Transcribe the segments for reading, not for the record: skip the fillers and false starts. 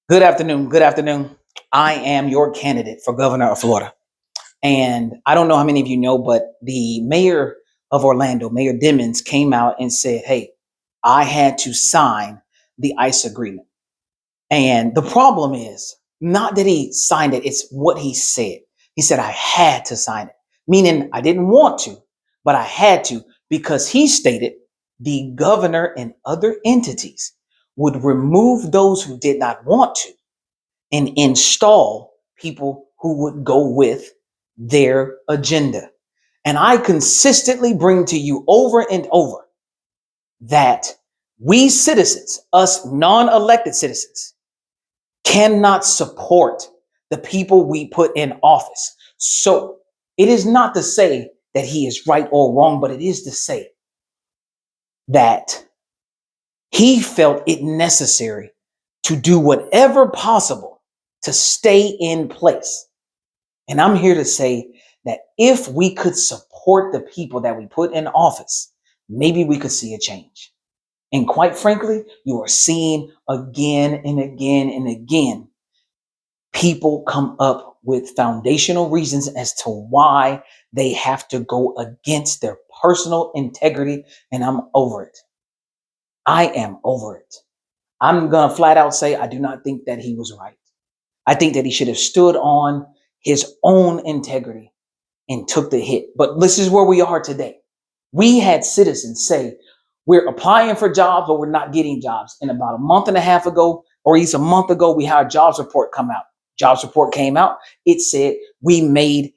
Good afternoon. Good afternoon. I am your candidate for governor of Florida. And I don't know how many of you know, but the mayor of Orlando, Mayor Dimmons, came out and said, hey, I had to sign the ICE agreement. And the problem is not that he signed it, it's what he said. He said, I had to sign it, meaning I didn't want to, but I had to because he stated the governor and other entities would remove those who did not want to and install people who would go with their agenda. And I consistently bring to you over and over that we citizens, us non-elected citizens, cannot support the people we put in office. So it is not to say that he is right or wrong, but it is to say that he felt it necessary to do whatever possible to stay in place. And I'm here to say that if we could support the people that we put in office, maybe we could see a change. And quite frankly, you are seeing again and again and again people come up with foundational reasons as to why they have to go against their personal integrity. And I'm over it. I am over it. I'm going to flat out say I do not think that he was right. I think that he should have stood on his own integrity and took the hit. But this is where we are today. We had citizens say, we're applying for jobs, but we're not getting jobs. And about a month and a half ago, or at least a month ago, we had a jobs report come out. Jobs report came out. It said we made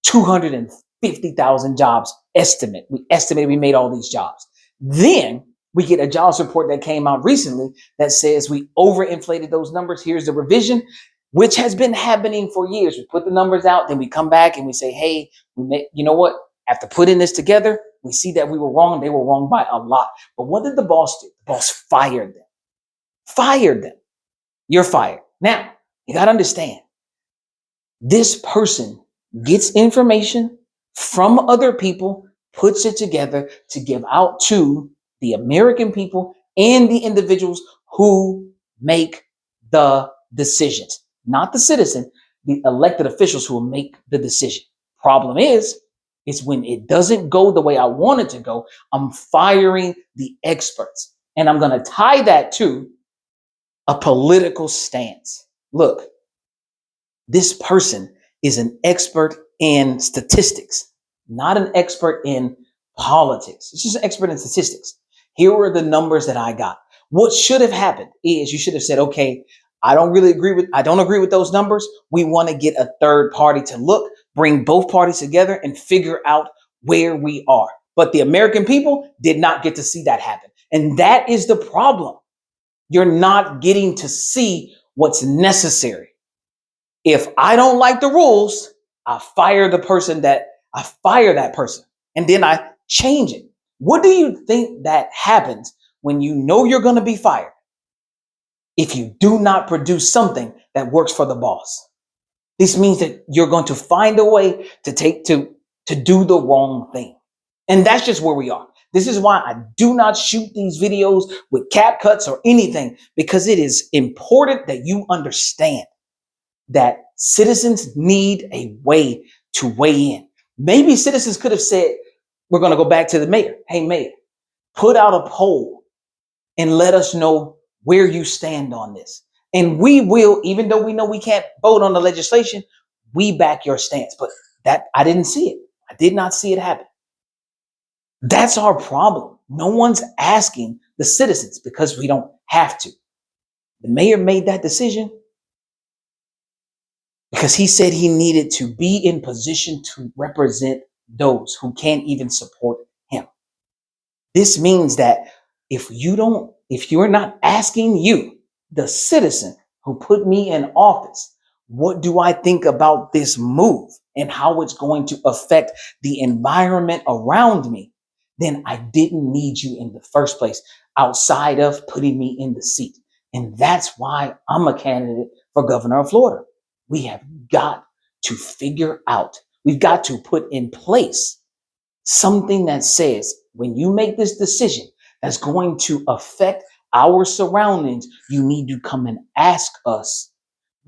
250,000 jobs estimate. We estimated we made all these jobs. Then we get a jobs report that came out recently that says we overinflated those numbers. Here's the revision, which has been happening for years. We put the numbers out, then we come back and we say, hey, you know what? After putting this together, we see that we were wrong. They were wrong by a lot. But what did the boss do? The boss fired them. Fired them. You're fired. Now, you got to understand, this person gets information from other people, puts it together to give out to the American people and the individuals who make the decisions, not the citizen, the elected officials who will make the decision. Problem is when it doesn't go the way I want it to go, I'm firing the experts. And I'm going to tie that to a political stance. Look, this person is an expert in statistics, not an expert in politics. It's just an expert in statistics. Here are the numbers that I got. What should have happened is you should have said, okay, I don't agree with those numbers. We want to get a third party to look, bring both parties together and figure out where we are. But the American people did not get to see that happen. And that is the problem. You're not getting to see what's necessary. If I don't like the rules, I fire that person and then I change it. What do you think that happens when you know you're going to be fired? If you do not produce something that works for the boss, this means that you're going to find a way to do the wrong thing. And that's just where we are. This is why I do not shoot these videos with cap cuts or anything, because it is important that you understand that citizens need a way to weigh in. Maybe citizens could have said, we're going to go back to the mayor. Hey, mayor, put out a poll and let us know where you stand on this. And we will, even though we know we can't vote on the legislation, we back your stance. But that I didn't see it. I did not see it happen. That's our problem. No one's asking the citizens because we don't have to. The mayor made that decision because he said he needed to be in position to represent those who can't even support him. This means that if you're not asking you, the citizen who put me in office, what do I think about this move and how it's going to affect the environment around me, then I didn't need you in the first place outside of putting me in the seat. And that's why I'm a candidate for governor of Florida. We have got to figure out, we've got to put in place something that says when you make this decision that's going to affect our surroundings, you need to come and ask us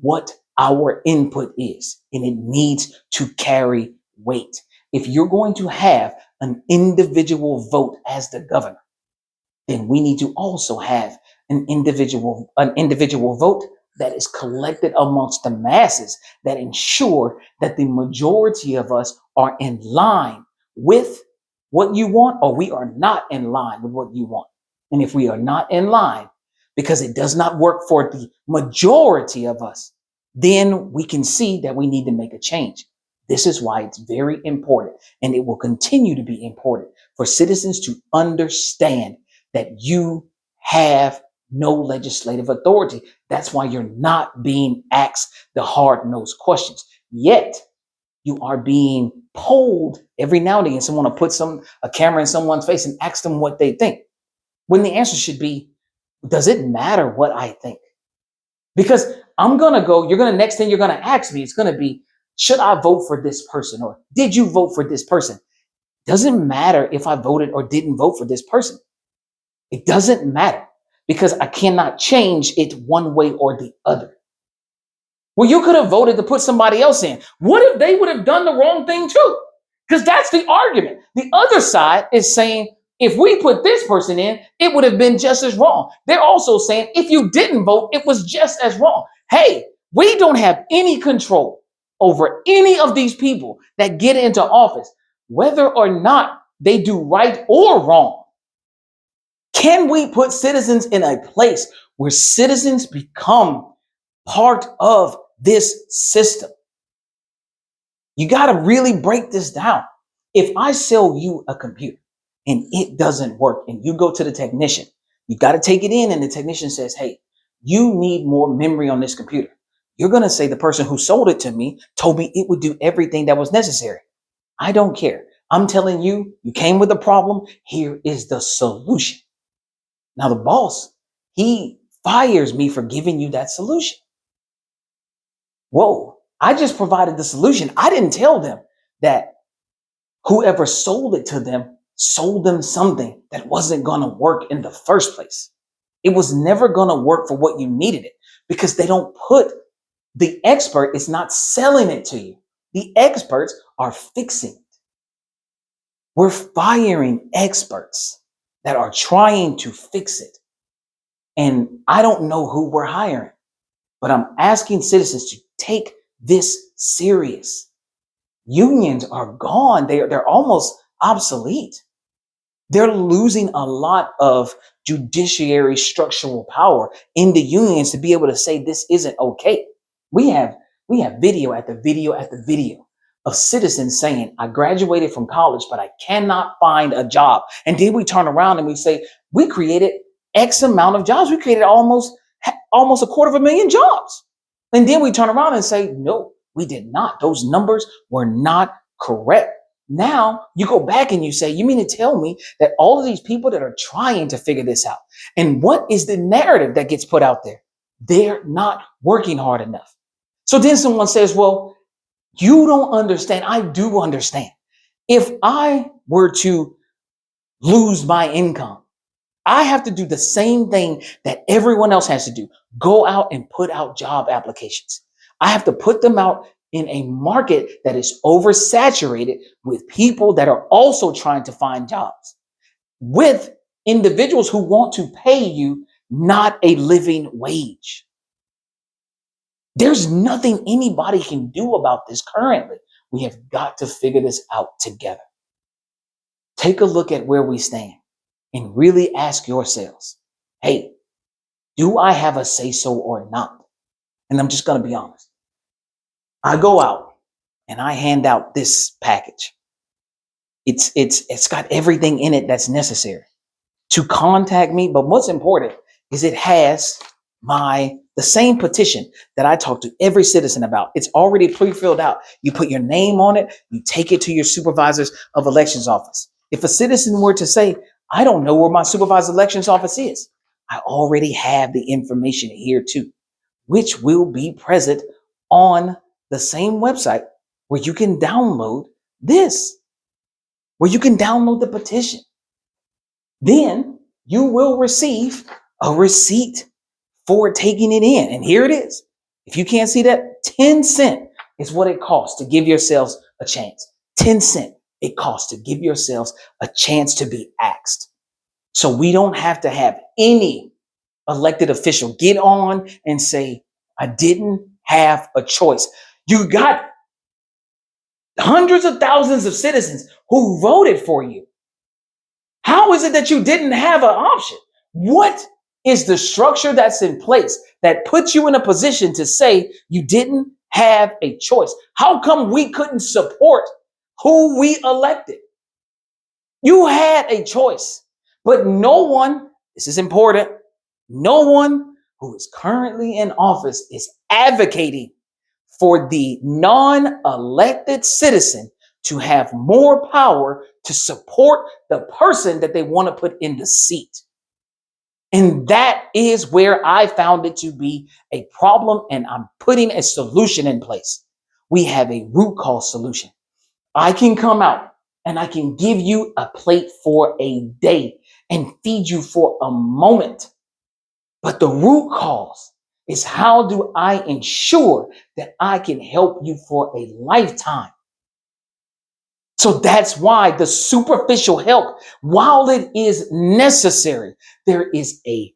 what our input is, and it needs to carry weight. If you're going to have an individual vote as the governor, then we need to also have an individual vote that is collected amongst the masses that ensure that the majority of us are in line with what you want, or we are not in line with what you want. And if we are not in line because it does not work for the majority of us, then we can see that we need to make a change. This is why it's very important, and it will continue to be important for citizens to understand that you have no legislative authority. That's why you're not being asked the hard-nosed questions. Yet you are being polled every now and again. Someone will put a camera in someone's face and ask them what they think. When the answer should be, does it matter what I think? Because next thing you're gonna ask me, it's gonna be, should I vote for this person? Or did you vote for this person? Doesn't matter if I voted or didn't vote for this person. It doesn't matter because I cannot change it one way or the other. Well, you could have voted to put somebody else in. What if they would have done the wrong thing too? Because that's the argument. The other side is saying, if we put this person in, it would have been just as wrong. They're also saying, if you didn't vote, it was just as wrong. Hey, we don't have any control over any of these people that get into office, whether or not they do right or wrong. Can we put citizens in a place where citizens become part of this system? You got to really break this down. If I sell you a computer and it doesn't work and you go to the technician, you got to take it in and the technician says, hey, you need more memory on this computer. You're going to say the person who sold it to me told me it would do everything that was necessary. I don't care. I'm telling you, you came with a problem. Here is the solution. Now the boss, he fires me for giving you that solution. Whoa, I just provided the solution. I didn't tell them that whoever sold it to them sold them something that wasn't going to work in the first place. It was never going to work for what you needed it because the expert is not selling it to you. The experts are fixing it. We're firing experts that are trying to fix it. And I don't know who we're hiring, but I'm asking citizens to take this serious. Unions are gone. They're almost obsolete. They're losing a lot of judiciary structural power in the unions to be able to say this isn't okay. We have video after video after video of citizens saying, I graduated from college, but I cannot find a job. And then we turn around and we say, we created X amount of jobs. We created almost 250,000 jobs. And then we turn around and say, no, we did not. Those numbers were not correct. Now you go back and you say, you mean to tell me that all of these people that are trying to figure this out, and what is the narrative that gets put out there? They're not working hard enough. So then someone says, well, you don't understand. I do understand. If I were to lose my income, I have to do the same thing that everyone else has to do. Go out and put out job applications. I have to put them out in a market that is oversaturated with people that are also trying to find jobs, with individuals who want to pay you not a living wage. There's nothing anybody can do about this currently. We have got to figure this out together. Take a look at where we stand and really ask yourselves, hey, do I have a say-so or not? And I'm just going to be honest. I go out and I hand out this package. It's got everything in it that's necessary to contact me. But what's important is it has the same petition that I talk to every citizen about. It's already pre-filled out. You put your name on it. You take it to your supervisors of elections office. If a citizen were to say, I don't know where my supervisor elections office is, I already have the information here too, which will be present on the same website where you can download this, where you can download the petition. Then you will receive a receipt for taking it in. And here it is. If you can't see that, 10 cents is what it costs to give yourselves a chance. 10 cents it costs to give yourselves a chance to be asked. So we don't have to have any elected official get on and say, I didn't have a choice. You got hundreds of thousands of citizens who voted for you. How is it that you didn't have an option? What is the structure that's in place that puts you in a position to say you didn't have a choice? How come we couldn't support who we elected? You had a choice, but no one, this is important, no one who is currently in office is advocating for the non-elected citizen to have more power to support the person that they want to put in the seat. And that is where I found it to be a problem, and I'm putting a solution in place. We have a root cause solution. I can come out and I can give you a plate for a day and feed you for a moment. But the root cause is, how do I ensure that I can help you for a lifetime? So that's why the superficial help, while it is necessary, there is a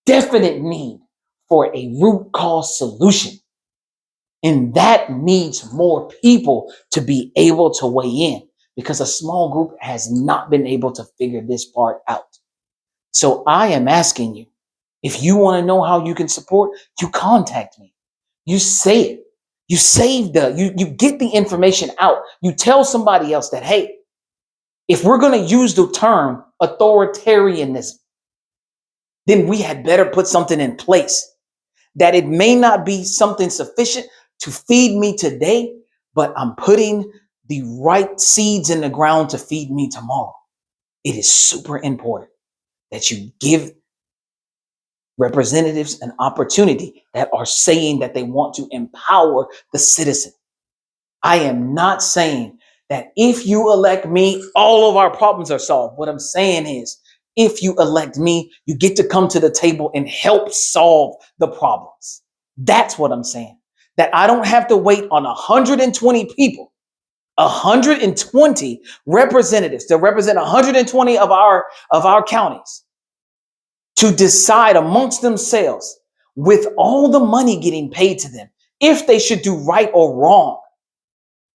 definite need for a root cause solution. And that needs more people to be able to weigh in, because a small group has not been able to figure this part out. So I am asking you, if you want to know how you can support, you contact me. You say it. You save you get the information out. You tell somebody else that, hey, if we're going to use the term authoritarianism, then we had better put something in place, that it may not be something sufficient to feed me today, but I'm putting the right seeds in the ground to feed me tomorrow. It is super important that you give representatives an opportunity that are saying that they want to empower the citizen. I am not saying that if you elect me, all of our problems are solved. What I'm saying is, if you elect me, you get to come to the table and help solve the problems. That's what I'm saying. That I don't have to wait on 120 people, 120 representatives to represent 120 of our counties, to decide amongst themselves, with all the money getting paid to them, if they should do right or wrong.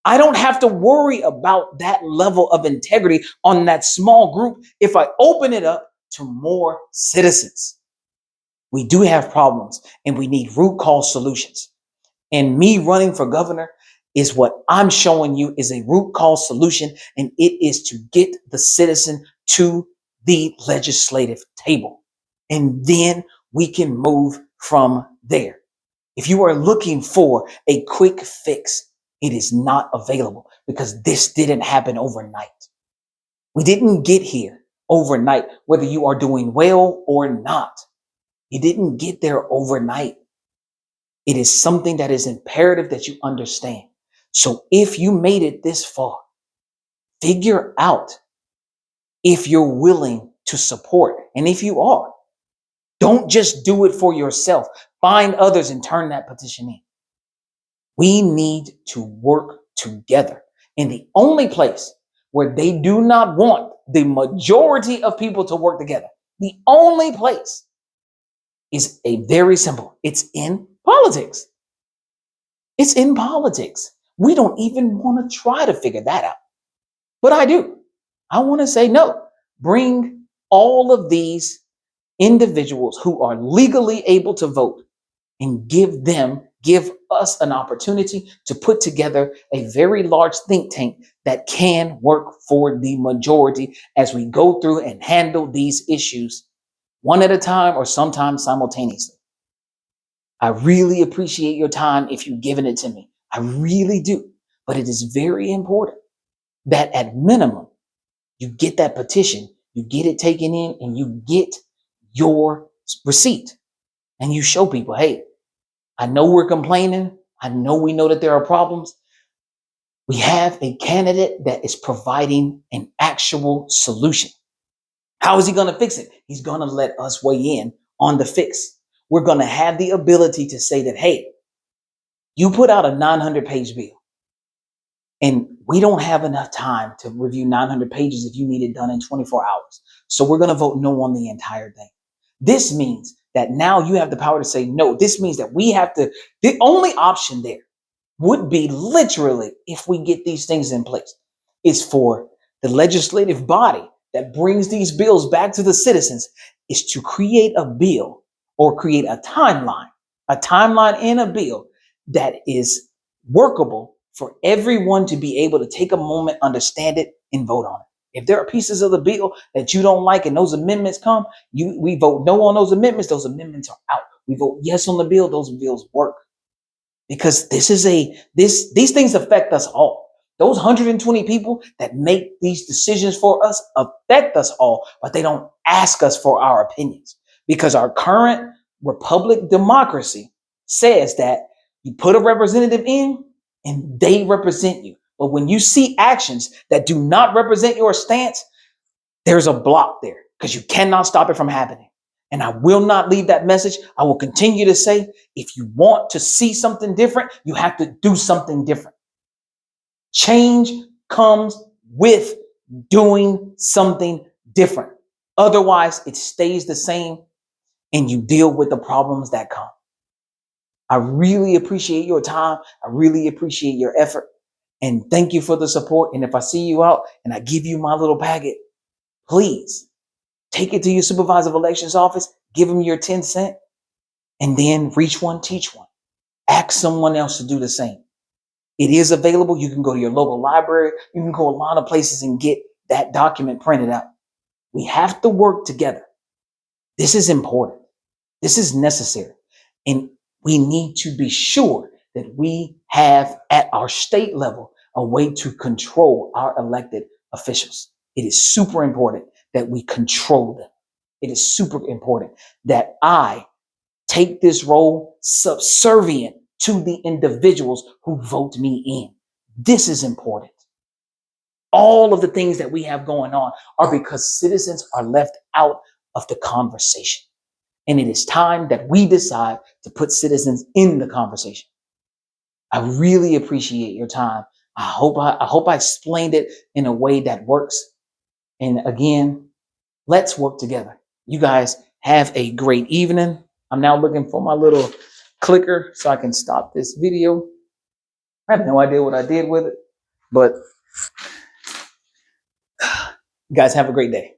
I don't have to worry about that level of integrity on that small group if I open it up to more citizens. We do have problems, and we need root cause solutions. And me running for governor is what I'm showing you is a root cause solution, and it is to get the citizen to the legislative table. And then we can move from there. If you are looking for a quick fix, it is not available, because this didn't happen overnight. We didn't get here overnight, whether you are doing well or not. You didn't get there overnight. It is something that is imperative that you understand. So if you made it this far, figure out if you're willing to support. And if you are, don't just do it for yourself. Find others and turn that petition in. We need to work together. And the only place where they do not want the majority of people to work together, the only place is a very simple. It's in politics. It's in politics. We don't even want to try to figure that out. But I do. I want to say no. Bring all of these individuals who are legally able to vote and give us an opportunity to put together a very large think tank that can work for the majority as we go through and handle these issues one at a time, or sometimes simultaneously. I really appreciate your time if you've given it to me. I really do. But it is very important that at minimum, you get that petition, you get it taken in, and you get your receipt. And you show people, hey, I know we're complaining. I know we know that there are problems. We have a candidate that is providing an actual solution. How is he going to fix it? He's going to let us weigh in on the fix. We're going to have the ability to say that, hey, you put out a 900-page bill, and we don't have enough time to review 900 pages if you need it done in 24 hours. So we're going to vote no on the entire thing. This means that now you have the power to say no. This means that we have to, the only option there would be literally, if we get these things in place, is for the legislative body that brings these bills back to the citizens is to create a bill or create a timeline in a bill that is workable for everyone to be able to take a moment, understand it, and vote on it. If there are pieces of the bill that you don't like and those amendments come, we vote no on those amendments are out. We vote yes on the bill, those bills work. Because these things affect us all. Those 120 people that make these decisions for us affect us all, but they don't ask us for our opinions. Because our current republic democracy says that you put a representative in and they represent you. But when you see actions that do not represent your stance, there's a block there because you cannot stop it from happening. And I will not leave that message. I will continue to say, if you want to see something different, you have to do something different. Change comes with doing something different. Otherwise, it stays the same and you deal with the problems that come. I really appreciate your time. I really appreciate your effort. And thank you for the support. And if I see you out and I give you my little packet, please take it to your supervisor of elections office, give them your 10 cents, and then reach one, teach one. Ask someone else to do the same. It is available. You can go to your local library. You can go a lot of places and get that document printed out. We have to work together. This is important. This is necessary. And we need to be sure that we have at our state level a way to control our elected officials. It is super important that we control them. It is super important that I take this role subservient to the individuals who vote me in. This is important. All of the things that we have going on are because citizens are left out of the conversation. And it is time that we decide to put citizens in the conversation. I really appreciate your time. I hope I explained it in a way that works. And again, let's work together. You guys have a great evening. I'm now looking for my little clicker so I can stop this video. I have no idea what I did with it, but you guys have a great day.